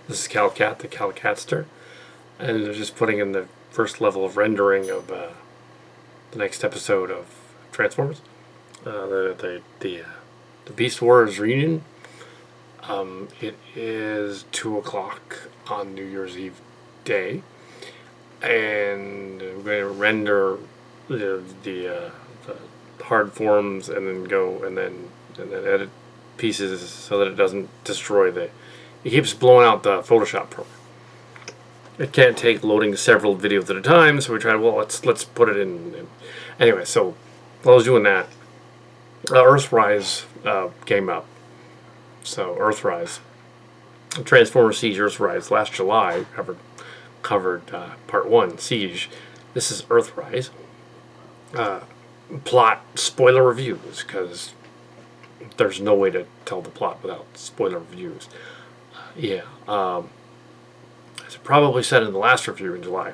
This is Calcat, the Calcatster, and they're just putting in the first level of rendering of the next episode of Transformers, the Beast Wars reunion. It is 2 o'clock on New Year's Eve day, and we're going to render the hard forms, and then edit pieces so that it doesn't destroy the. It keeps blowing out the Photoshop program. It can't take loading several videos at a time, so we tried. Well, let's put it in. Anyway, so while I was doing that, Earthrise came up. So Earthrise, Transformers Siege Earthrise last July covered part 1 Siege. This is Earthrise. Plot spoiler reviews, because there's no way to tell the plot without spoiler reviews. As I probably said in the last review in July,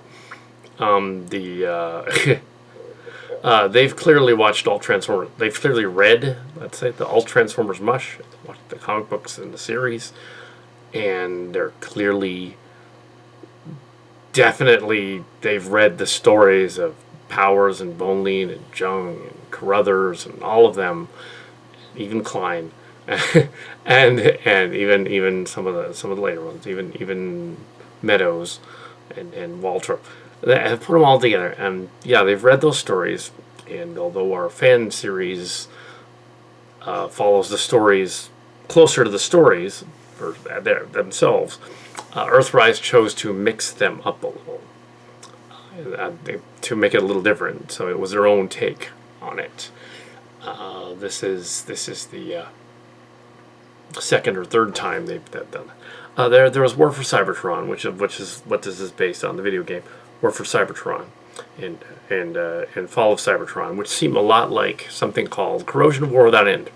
they've clearly watched all Transformers. They've clearly read, let's say, all Transformers mush, watched the comic books and the series, and they're clearly, definitely, they've read the stories of Powers and Bonelin and Jung and Carruthers and all of them, even Klein. and even some of the later ones, even Meadows and Waltrip. I've put them all together, and yeah, they've read those stories. And although our fan series follows the stories closer to the stories for themselves, Earthrise chose to mix them up a little to make it a little different. So it was their own take on it. This is the second or third time they've done it. There was War for Cybertron, which is what this is based on, the video game War for Cybertron, and Fall of Cybertron, which seem a lot like something called Corrosion of War Without End,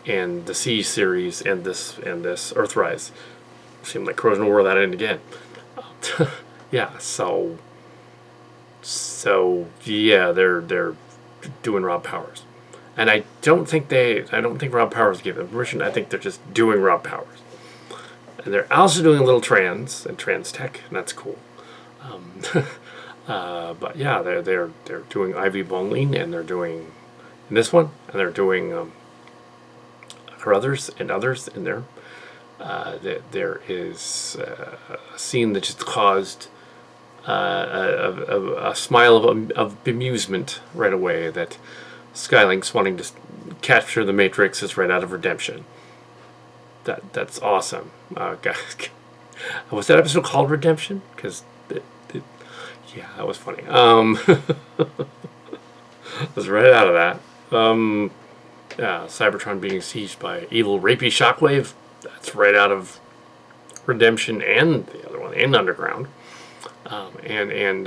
and the Siege series and this Earthrise seem like Corrosion of War Without End again. Yeah, so yeah, they're doing Rob Powers. And I don't think Rob Powers gave them permission. I think they're just doing Rob Powers. And they're also doing a little trans tech, and that's cool. But yeah, they're doing Ivy Bonelin, and they're doing in this one, and they're doing Carruthers and others in there. There is a scene that just caused a smile of bemusement right away. That Skylink's wanting to capture the Matrix is right out of Redemption. That's awesome. Was that episode called Redemption? Because yeah, that was funny. It was right out of that. Cybertron being sieged by evil rapey Shockwave. That's right out of Redemption and the other one, and Underground. And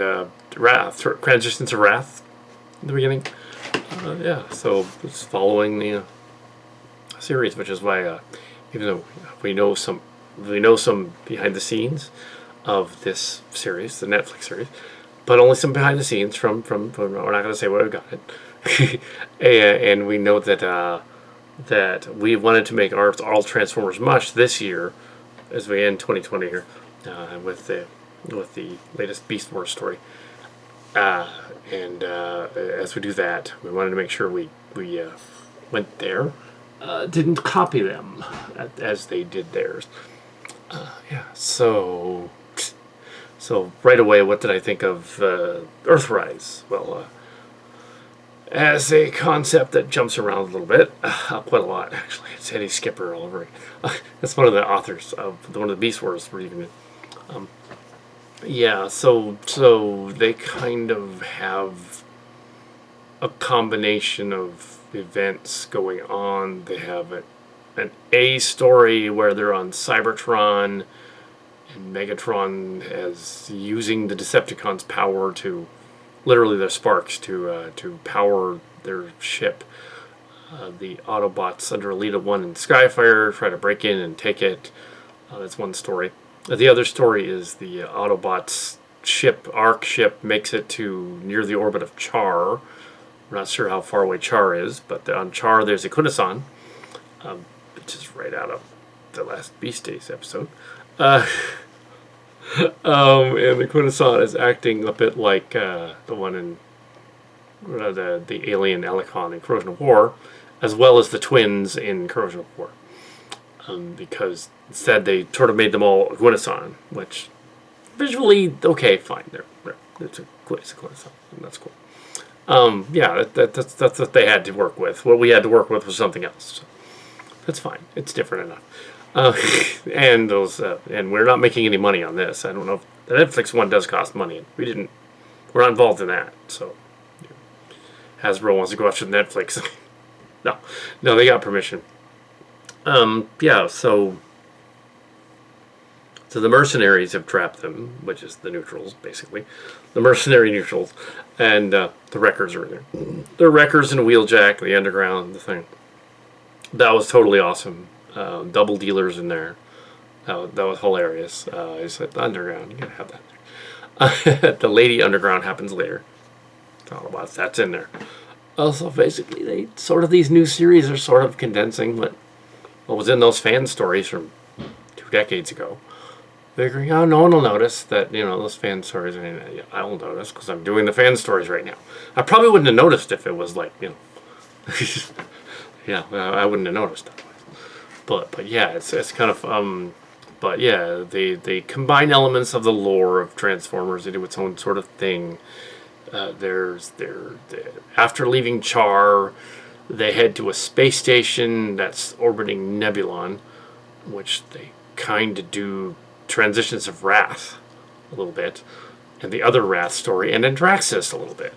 Wrath, Transition to Wrath in the beginning. So it's following the series, which is why, even though we know some behind the scenes of this series, the Netflix series, but only some behind the scenes from we're not going to say where we got it, and we know that we wanted to make all Transformers mush this year, as we end 2020 here, with the latest Beast Wars story. As we do that, we wanted to make sure we went there, didn't copy them as they did theirs. So right away, what did I think of Earthrise? Well, as a concept that jumps around a little bit, quite a lot actually. It's Eddie Skipper all over it. That's one of the authors of one of the Beast Wars we're even in. So they kind of have a combination of events going on. They have an A story where they're on Cybertron, and Megatron as using the Decepticons' power to, literally their sparks, to power their ship. The Autobots under Elita 1 and Skyfire try to break in and take it. That's one story. The other story is the Autobots' Ark ship, makes it to near the orbit of Char. We're not sure how far away Char is, but on Char there's a Kunasan, which is right out of the last Beast Days episode. And the Quintesson is acting a bit like the one in the alien Elecon in Corrosion of War, as well as the twins in Corrosion of War. Because instead they sort of made them all Quintesson, which visually, okay, fine. It's a Quintesson, and that's cool. Yeah, that's what they had to work with. What we had to work with was something else. So that's fine. It's different enough. And we're not making any money on this. I don't know if the Netflix one does cost money. We're not involved in that. So Hasbro wants to go after Netflix. no, they got permission. Yeah, so the mercenaries have trapped them, which is the neutrals, basically. The mercenary neutrals. And the wreckers are in there. The wreckers and Wheeljack, the underground, the thing. That was totally awesome. Double dealers in there. That was hilarious. I said, underground, you gotta have that there. The Lady Underground happens later. Autobots, that's in there. Also, basically, these new series are sort of condensing what was in those fan stories from 2 decades ago. Figuring, oh, no one will notice that, those fan stories. I will notice because I'm doing the fan stories right now. I probably wouldn't have noticed if it was like, yeah, I wouldn't have noticed otherwise. But yeah, it's kind of, but yeah, they combine elements of the lore of Transformers into its own sort of thing. After leaving Char, they head to a space station that's orbiting Nebulon, which they kind of do Transitions of Wrath a little bit, and the other Wrath story, and then Draxus a little bit.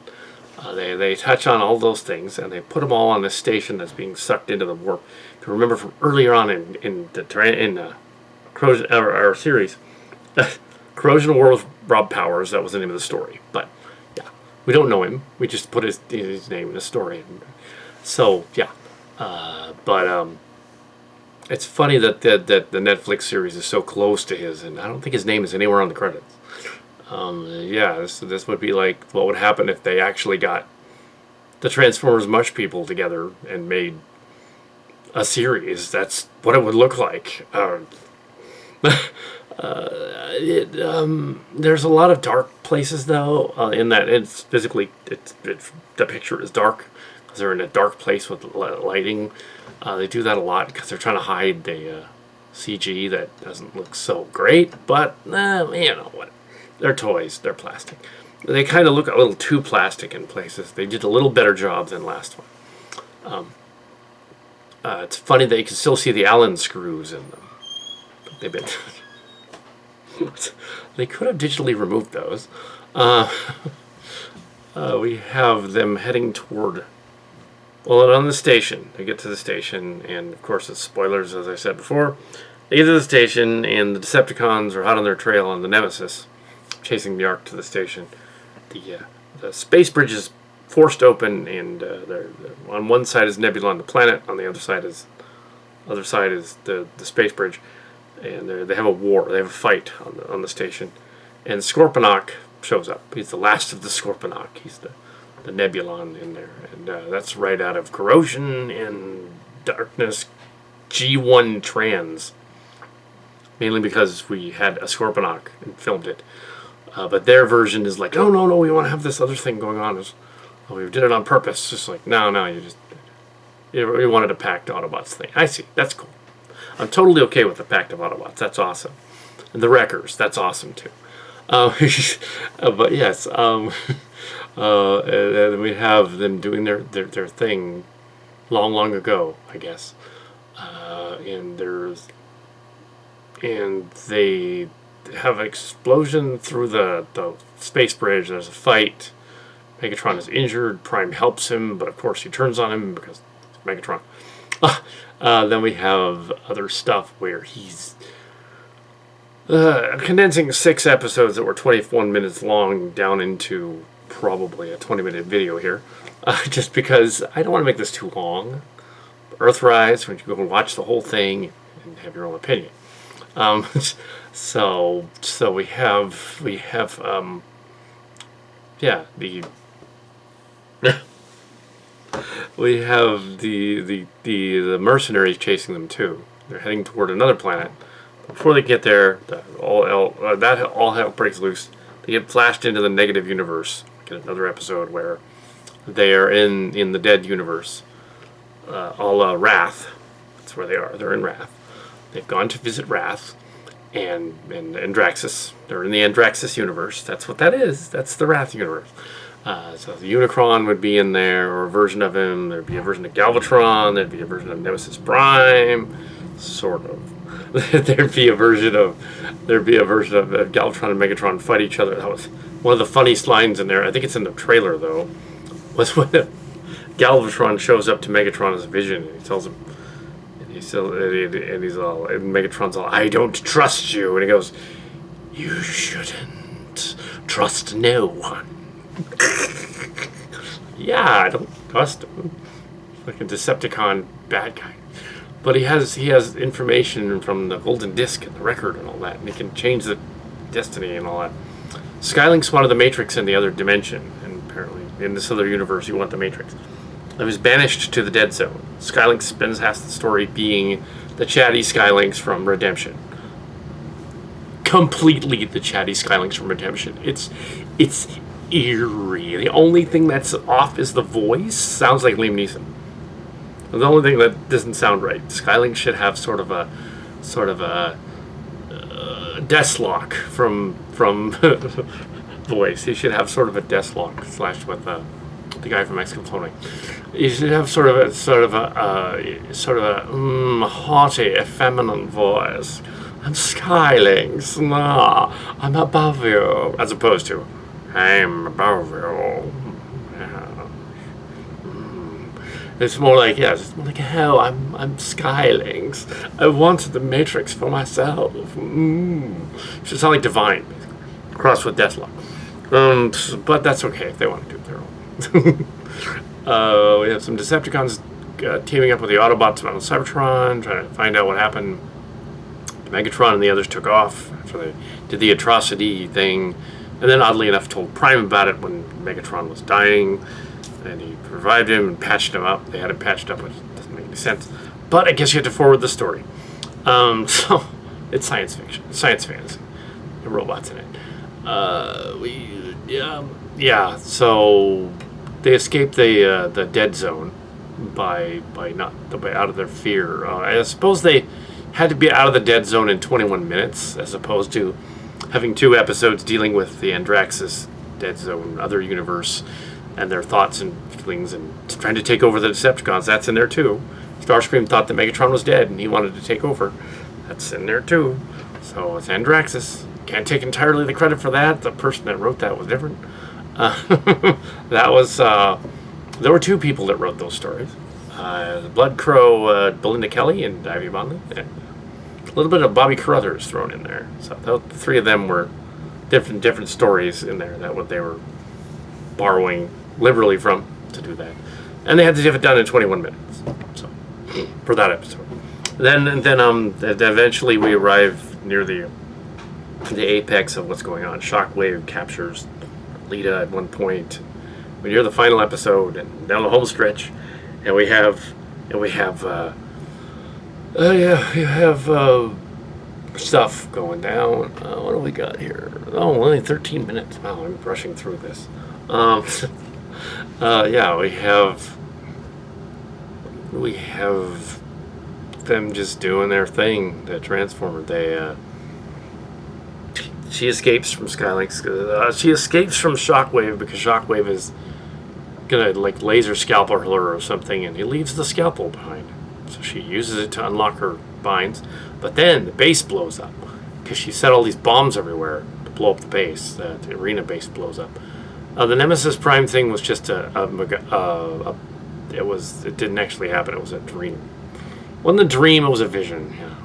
They touch on all those things, and they put them all on this station that's being sucked into the warp. If you remember from earlier on in Corrosion, our series, Corrosion of War was Rob Powers. That was the name of the story. But yeah, we don't know him. We just put his name in the story. So yeah, it's funny that the Netflix series is so close to his, and I don't think his name is anywhere on the credits. Yeah, this would be like what would happen if they actually got the Transformers Mush people together and made a series. That's what it would look like. There's a lot of dark places though. In that it's physically, the picture is dark because they're in a dark place with lighting. They do that a lot because they're trying to hide the CG that doesn't look so great. But what? They're toys. They're plastic. They kind of look a little too plastic in places. They did a little better job than last one. It's funny that you can still see the Allen screws in them. They've been. They could have digitally removed those. We have them heading toward. Well, on the station. They get to the station, and of course, it's spoilers, as I said before. They get to the station, and the Decepticons are hot on their trail on the Nemesis, chasing the Ark to the station. The space bridge is forced open, and they're on one side is Nebulon, the planet. On the other side is the space bridge, and they have a war. They have a fight on the station, and Scorponok shows up. He's the last of the Scorponok. He's the Nebulon in there, and that's right out of Corrosion and Darkness G1 Trans. Mainly because we had a Scorponok and filmed it. But their version is like, no, we want to have this other thing going on. We did it on purpose. Just like, no, you wanted a packed Autobots thing. I see, that's cool. I'm totally okay with the pact of Autobots. That's awesome. And the Wreckers, that's awesome too. But yes, and we have them doing their thing long ago, I guess. And they have an explosion through the space bridge. There's a fight. Megatron is injured. Prime helps him, but of course he turns on him because it's Megatron. Then we have other stuff where he's condensing 6 episodes that were 21 minutes long down into probably a 20-minute video here. Just because I don't want to make this too long. Earthrise, when you go and watch the whole thing and have your own opinion. So we have yeah, we have the mercenaries chasing them too. They're heading toward another planet Before they get there, that all hell breaks loose. They get flashed into the negative universe. Get another episode where they are in the dead universe. All Wrath. That's where they are. They're in Wrath. They've gone to visit Wrath and Andraxis. They're in the Andraxis universe. That's what that is. That's the Wrath universe. So the Unicron would be in there, or a version of him. There'd be a version of Galvatron. There'd be a version of Nemesis Prime, sort of. there'd be a version of Galvatron and Megatron fight each other. That was one of the funniest lines in there. I think it's in the trailer though. Was when Galvatron shows up to Megatron as a vision, and he tells him, and Megatron's all, "I don't trust you," and he goes, "You shouldn't trust no one." Yeah, I don't trust him. Like a Decepticon bad guy. But he has information from the golden disc and the record and all that, and he can change the destiny and all that. Skylink's one of the Matrix in the other dimension, and apparently in this other universe you want the Matrix. He was banished to the Dead Zone. Skylink spends half the story being the chatty Skylinks from Redemption. Completely the chatty Skylinks from Redemption. It's eerie. The only thing that's off is the voice. Sounds like Liam Neeson. The only thing that doesn't sound right. Skylink should have sort of a Deathlock from voice. He should have sort of a Deathlock / with the guy from Excalibur. You should have sort of a haughty, effeminate voice. I'm Skylink. Nah, I'm above you, as opposed to I'm above you. It's more like, hell, I'm Skylinks. I wanted the Matrix for myself. Should sound like Divine, basically. Crossed with Deathlock. But that's okay if they want to do it their own. We have some Decepticons teaming up with the Autobots around Cybertron, trying to find out what happened. Megatron and the others took off after they did the atrocity thing. And then, oddly enough, told Prime about it when Megatron was dying. And he revived him and patched him up. They had him patched up, which doesn't make any sense. But I guess you have to forward the story. So, it's science fiction. Science fantasy. The robots in it. So they escaped the dead zone by out of their fear. I suppose they had to be out of the dead zone in 21 minutes, as opposed to having 2 episodes dealing with the Andraxis dead zone, other universe, and their thoughts and feelings, and trying to take over the Decepticons. That's in there too. Starscream thought that Megatron was dead, and he wanted to take over. That's in there too. So it's Andraxis. Can't take entirely the credit for that. The person that wrote that was different. That was there were 2 people that wrote those stories. The Blood Crow, Belinda Kelly and Ivy Bonley, and a little bit of Bobby Carruthers thrown in there. So the 3 of them were different stories in there that what they were borrowing liberally from to do that, and they had to have it done in 21 minutes. So for that episode, then eventually we arrive near the apex of what's going on. Shockwave captures Lita at one point. We're near the final episode and down the home stretch, and we have stuff going down. What do we got here? Oh, only 13 minutes. Wow, I'm rushing through this. We have them just doing their thing. The Transformer. She escapes from Skylink. She escapes from Shockwave because Shockwave is gonna laser scalpel her or something, and he leaves the scalpel behind. So she uses it to unlock her binds, but then the base blows up because she set all these bombs everywhere to blow up the base. The arena base blows up. The Nemesis Prime thing was just it didn't actually happen. It was a dream. It wasn't a dream. It was a vision. Yeah.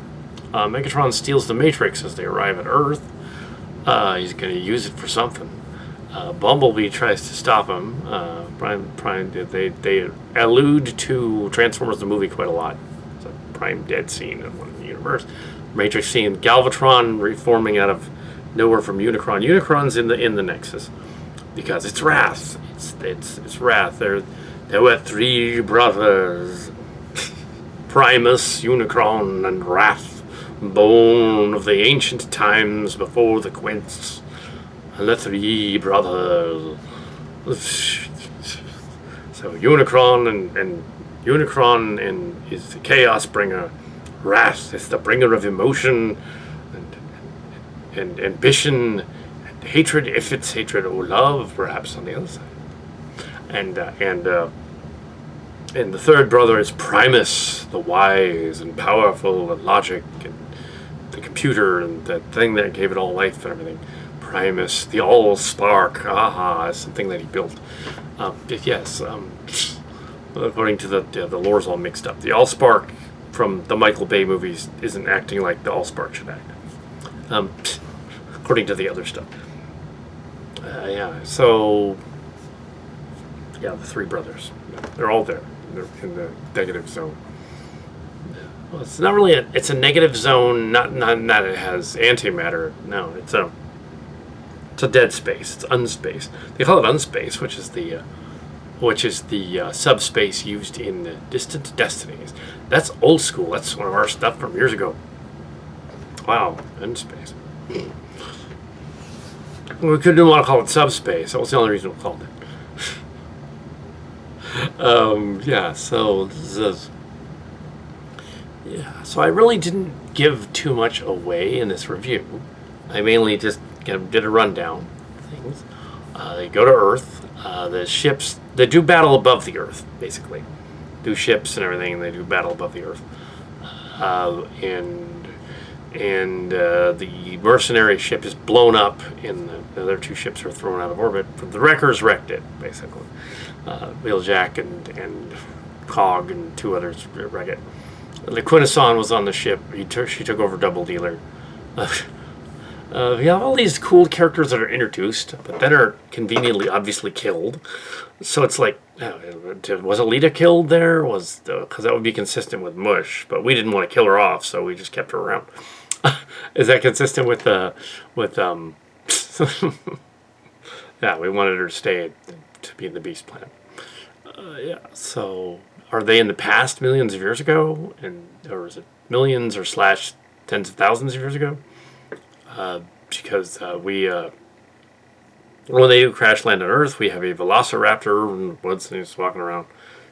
Megatron steals the Matrix as they arrive at Earth. He's going to use it for something. Bumblebee tries to stop him. They allude to Transformers the movie quite a lot. It's a Prime dead scene in one of the universe. Matrix scene. Galvatron reforming out of nowhere from Unicron. Unicron's in the Nexus because it's Wrath. It's Wrath. There were 3 brothers, Primus, Unicron, and Wrath. born of the ancient times before the quints, and the three brothers. So Unicron and is the chaos bringer. Wrath is the bringer of emotion and ambition and hatred, if it's hatred, or love, perhaps on the other side. And the third brother is Primus, the wise and powerful and logic and the computer and the thing that gave it all life and everything. Primus, the all spark, is something that he built. According to the lore's all mixed up. The all spark from the Michael Bay movies isn't acting like the all spark should act. According to the other stuff. The three brothers. They're all there. They're in the negative zone. Well, it's not really it's a negative zone, not that it has antimatter. No, it's a dead space. It's unspace. They call it unspace, which is the subspace used in Distant Destinies. That's old school. That's one of our stuff from years ago. Wow, unspace. We couldn't want to call it subspace. That was the only reason we called it. So I really didn't give too much away in this review. I mainly just did a rundown of things. They go to Earth. The ships, they do battle above the Earth, basically. Do ships and everything, and they do battle above the Earth. The mercenary ship is blown up, and the other two ships are thrown out of orbit. The wreckers wrecked it, basically. Wheeljack and Cog and two others wrecked it. The Quintesson was on the ship. She took over Double Dealer. We have all these cool characters that are introduced, but then are conveniently obviously killed. So it's like, was Alita killed there? Because that would be consistent with Mush, but we didn't want to kill her off, so we just kept her around. Is that consistent with yeah, we wanted her to stay to be in the Beast Planet. So are they in the past millions of years ago, or is it millions or slash tens of thousands of years ago? Because when they do crash land on Earth, we have a velociraptor in the woods and he's walking around.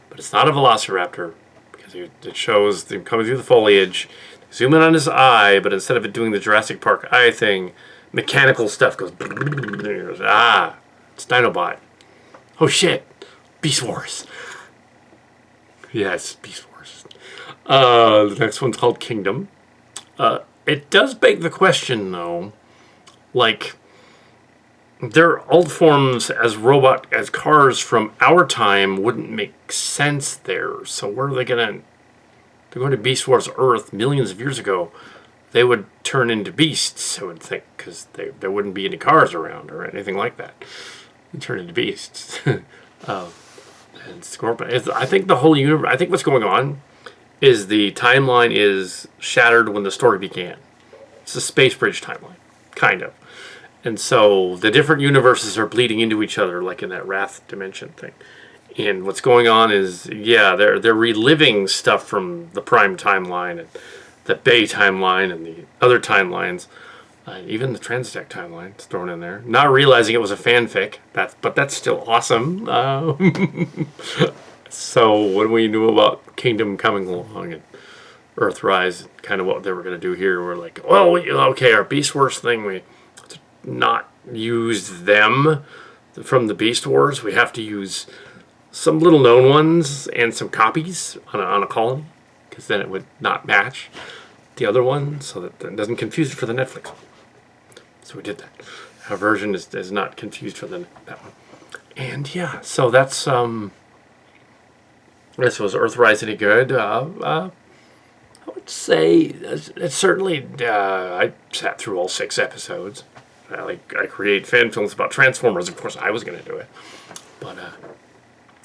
But it's not a velociraptor because it shows them coming through the foliage. Zoom in on his eye, but instead of it doing the Jurassic Park eye thing, mechanical stuff goes. It's Dinobot. Oh shit, Beast Wars. Yes, Beast Wars. The next one's called Kingdom. It does beg the question, though, like, their old forms as cars from our time wouldn't make sense there. So where are they they're going to Beast Wars Earth millions of years ago. They would turn into beasts, I would think, because there wouldn't be any cars around or anything like that. They turn into beasts. And Scorpion. I think the whole universe, I think what's going on is the timeline is shattered when the story began. It's a space bridge timeline, kind of. And so the different universes are bleeding into each other, like in that Wrath dimension thing. And what's going on is, they're reliving stuff from the Prime timeline and the Bay timeline and the other timelines. Even the Transdeck timeline is thrown in there. Not realizing it was a fanfic, but that's still awesome. So when we knew about Kingdom coming along and Earthrise, kind of what they were going to do here, we're like, our Beast Wars thing, we not use them from the Beast Wars. We have to use some little known ones and some copies on a colony, because then it would not match the other one, so that it doesn't confuse it for the Netflix one. So we did that. Our version is not confused for that one. And so that's this was Earthrise any good? I would say it's certainly. I sat through all 6 episodes. I create fan films about Transformers. Of course, I was going to do it, but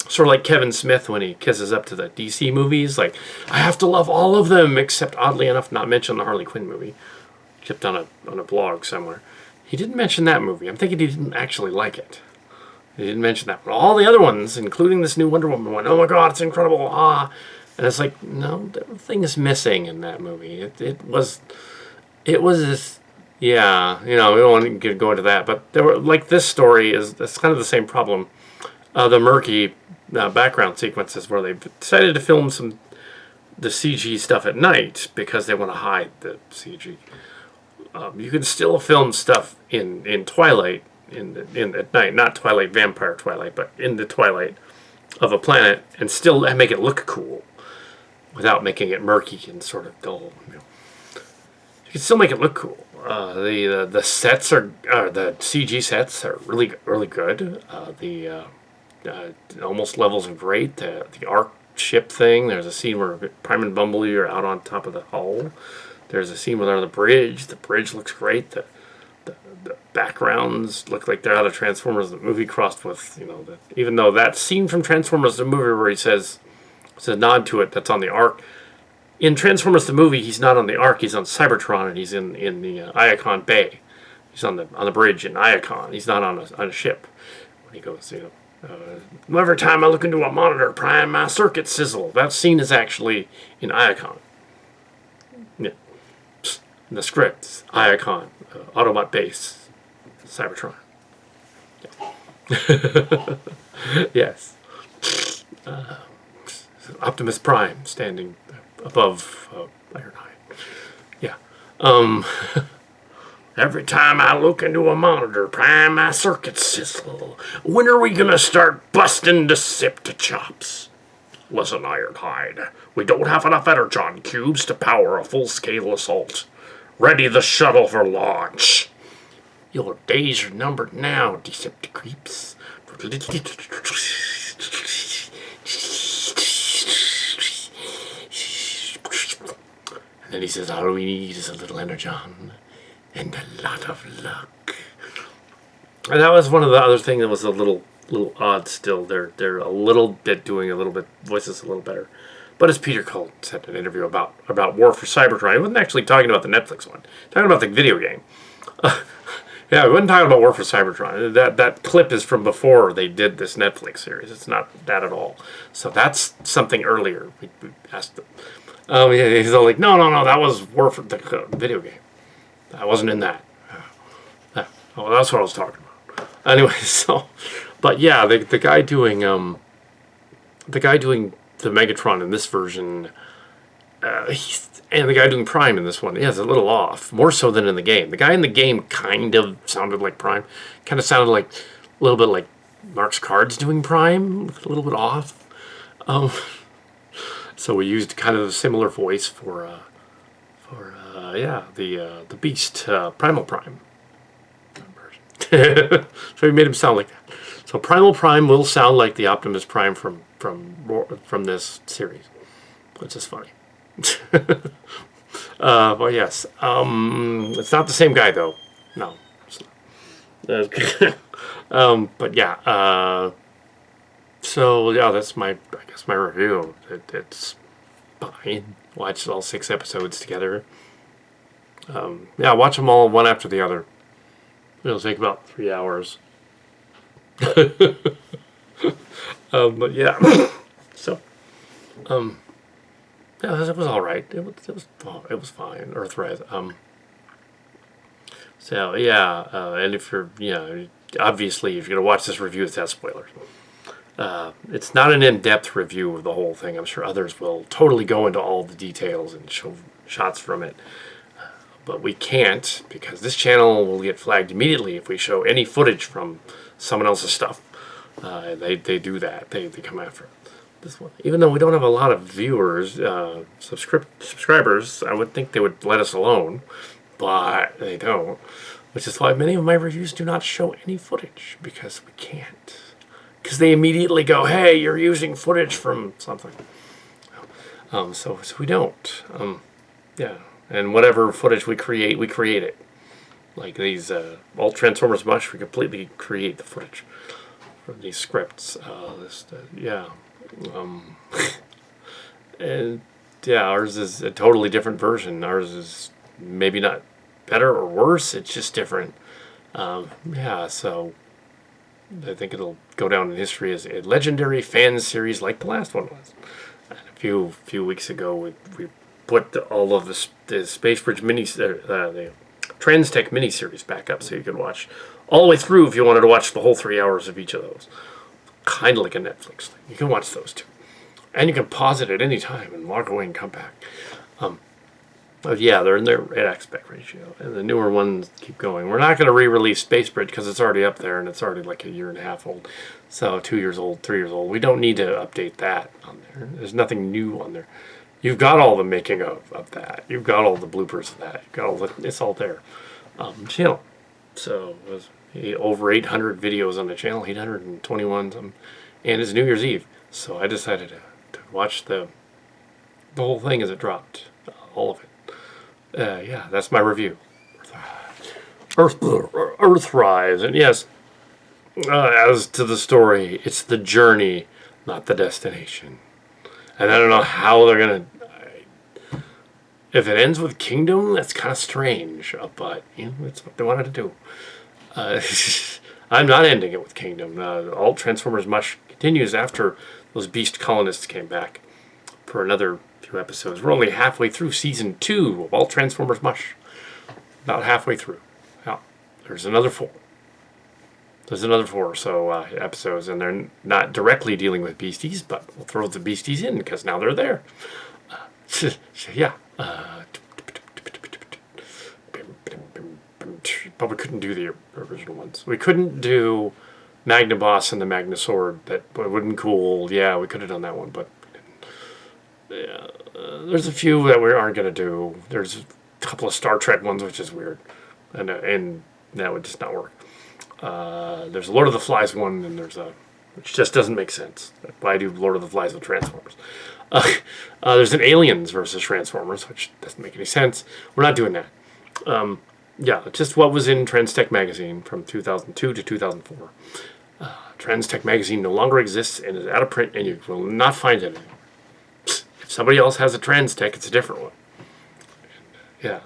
sort of like Kevin Smith when he kisses up to the DC movies. Like, I have to love all of them, except oddly enough, not mention the Harley Quinn movie. Kept on a blog somewhere. He didn't mention that movie. I'm thinking he didn't actually like it. He didn't mention that. But all the other ones, including this new Wonder Woman one, oh my god, it's incredible. And it's like, no, the thing is missing in that movie. It was It was this, yeah, we don't want to go into that, but there were, like, this story is, that's kind of the same problem. The murky background sequences where they decided to film the CG stuff at night because they want to hide the CG. You can still film stuff in twilight, in at night, not Twilight Vampire Twilight, but in the twilight of a planet, and still make it look cool without making it murky and sort of dull. You can still make it look cool. The sets the CG sets are really good. The almost levels of great. The Ark ship thing. There's a scene where Prime and Bumblebee are out on top of the hull. There's a scene where they're on the bridge. The bridge looks great. The backgrounds look like they're out of Transformers the movie crossed with, even though that scene from Transformers the movie where he says, it's a nod to it, that's on the Ark. In Transformers the movie, he's not on the Ark, he's on Cybertron, and he's in the Iacon Bay. He's on the bridge in Iacon. He's not on a ship. When he goes, every time I look into a monitor, Prime, my circuits sizzle. That scene is actually in Iacon. Yeah. In the script, Iacon, Autobot base, Cybertron. Yeah. Yes. Optimus Prime standing above Ironhide. Yeah. Every time I look into a monitor, Prime, my circuits sizzle. When are we gonna start busting Deceptichops? Listen, Ironhide, we don't have enough Energon cubes to power a full-scale assault. Ready the shuttle for launch. Your days are numbered now, Decepticreeps. And then he says, all we need is a little Energon and a lot of luck. And that was one of the other things that was a little odd still. They're a little bit doing a little bit, voices a little better. But as Peter Cole said in an interview about War for Cybertron, he wasn't actually talking about the Netflix one. Talking about the video game. Yeah, we wasn't talking about War for Cybertron. That clip is from before they did this Netflix series. It's not that at all. So that's something earlier. We asked them. Yeah, he's all like, no, that was War for the video game. I wasn't in that. Oh, that's what I was talking about. Anyway, so, but yeah, the guy doing the Megatron in this version, and the guy doing Prime in this one, yeah, it's a little off. More so than in the game. The guy in the game kind of sounded like Prime. Kind of sounded like a little bit like Mark's Cards doing Prime. A little bit off. So we used kind of a similar voice for the Beast, Primal Prime version. So we made him sound like that. So Primal Prime will sound like the Optimus Prime from this series, which is funny. But yes, it's not the same guy though. No. But yeah. So yeah, that's my review. It's fine. Watched all 6 episodes together. Yeah, watch them all one after the other. It'll take about 3 hours. But yeah, so yeah, it was all right. It was fine. Earthrise. So yeah, and if you're obviously if you're gonna watch this review, it's has spoilers. It's not an in-depth review of the whole thing. I'm sure others will totally go into all the details and show shots from it. But we can't, because this channel will get flagged immediately if we show any footage from someone else's stuff. They do that. They come after this one. Even though we don't have a lot of viewers, subscribers, I would think they would let us alone. But they don't. Which is why many of my reviews do not show any footage, because we can't. Because they immediately go, hey, you're using footage from something. So we don't. Yeah. And whatever footage we create it. Like these, all Transformers Mush, we completely create the footage from these scripts. Yeah. And yeah, ours is a totally different version. Ours is maybe not better or worse, it's just different. Yeah, so I think it'll go down in history as a legendary fan series like the last one was. And a few weeks ago, we put all of the Space Bridge the Transtech miniseries back up so you could watch all the way through if you wanted to watch the whole 3 hours of each of those. Kind of like a Netflix thing. You can watch those too. And you can pause it at any time and walk away and come back. But yeah, they're in their aspect ratio. And the newer ones keep going. We're not going to re-release Space Bridge because it's already up there and it's already like a year and a half old. So 2 years old, 3 years old. We don't need to update that on there. There's nothing new on there. You've got all the making of that. You've got all the bloopers of that. You've got all it's all there. Channel. So it was over 800 videos on the channel, 821 and it's New Year's Eve. So I decided to watch the whole thing as it dropped. All of it. Yeah, that's my review. Earthrise. And yes, as to the story, it's the journey, not the destination. And I don't know how they're going to... If it ends with Kingdom, that's kind of strange. But, you know, it's what they wanted to do. I'm not ending it with Kingdom. All Transformers Mush continues after those beast colonists came back for another few episodes. We're only halfway through season 2 of All Transformers Mush. About halfway through. Yeah, there's another 4. There's another 4 or so episodes, and they're not directly dealing with beasties, but we'll throw the beasties in because now they're there. Yeah. But we couldn't do the original ones. We couldn't do Magnaboss and the Magnasword. That would have been cool. Yeah, we could have done that one, but yeah, there's a few that we aren't going to do. There's a couple of Star Trek ones, which is weird, and that would just not work. There's a Lord of the Flies one, and there's a which just doesn't make sense. Why do Lord of the Flies with Transformers? There's an Aliens versus Transformers, which doesn't make any sense. We're not doing that. Yeah, just what was in Transtech magazine from 2002 to 2004. Transtech magazine no longer exists and is out of print, and you will not find anything. If somebody else has a Transtech, it's a different one. Yeah,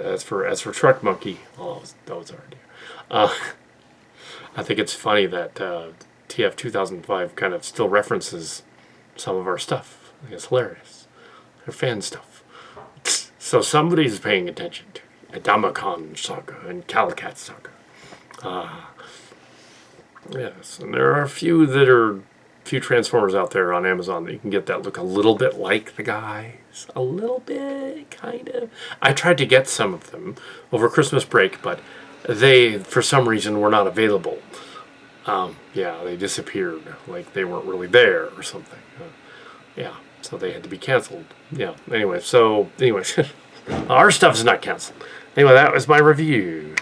as for Truck Monkey, well, that was our idea. I think it's funny that TF 2005 kind of still references some of our stuff. I think it's hilarious. They're fan stuff. So somebody's paying attention to Adamakan Saga and Calicat Saga. Yes, and there are a few Transformers out there on Amazon that you can get that look a little bit like the guys. A little bit, kind of. I tried to get some of them over Christmas break, but they, for some reason, were not available. Yeah, they disappeared. Like they weren't really there or something. Yeah, so they had to be canceled. Yeah, anyway, our stuff is not canceled. Anyway, that was my review.